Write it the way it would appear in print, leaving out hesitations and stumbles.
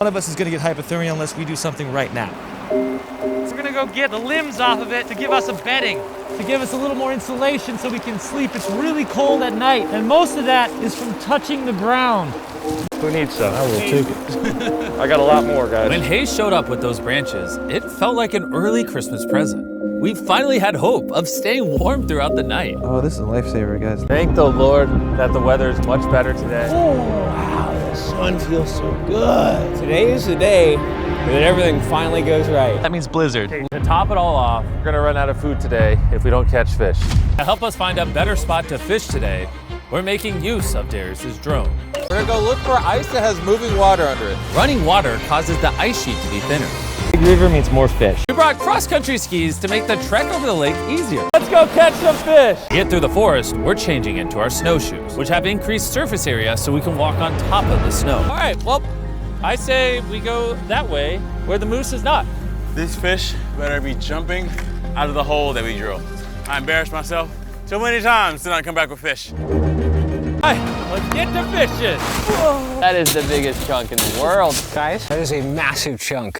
One of us is gonna get hypothermia unless we do something right now. We're gonna go get the limbs off of it to give us a bedding, to give us a little more insulation so we can sleep. It's really cold at night, and most of that is from touching the ground. Who needs some? I will take it. I got a lot more, guys. When Hayes showed up with those branches, it felt like an early Christmas present. We finally had hope of staying warm throughout the night. Oh, this is a lifesaver, guys. Thank the Lord that the weather is much better today. Oh, wow, the sun feels so good. Today is the day that everything finally goes right. That means blizzard. To top it all off, we're gonna run out of food today if we don't catch fish. To help us find a better spot to fish today, we're making use of Darius's drone. We're gonna go look for ice that has moving water under it. Running water causes the ice sheet to be thinner. Big river means more fish. We brought cross-country skis to make the trek over the lake easier. Let's go catch some fish. To get through the forest, we're changing into our snowshoes, which have increased surface area so we can walk on top of the snow. All right, well, I say we go that way where the moose is not. This fish better be jumping out of the hole that we drilled. I embarrassed myself so many times to not come back with fish. All right, let's get to fishing. That is the biggest chunk in the world. Guys, that is a massive chunk.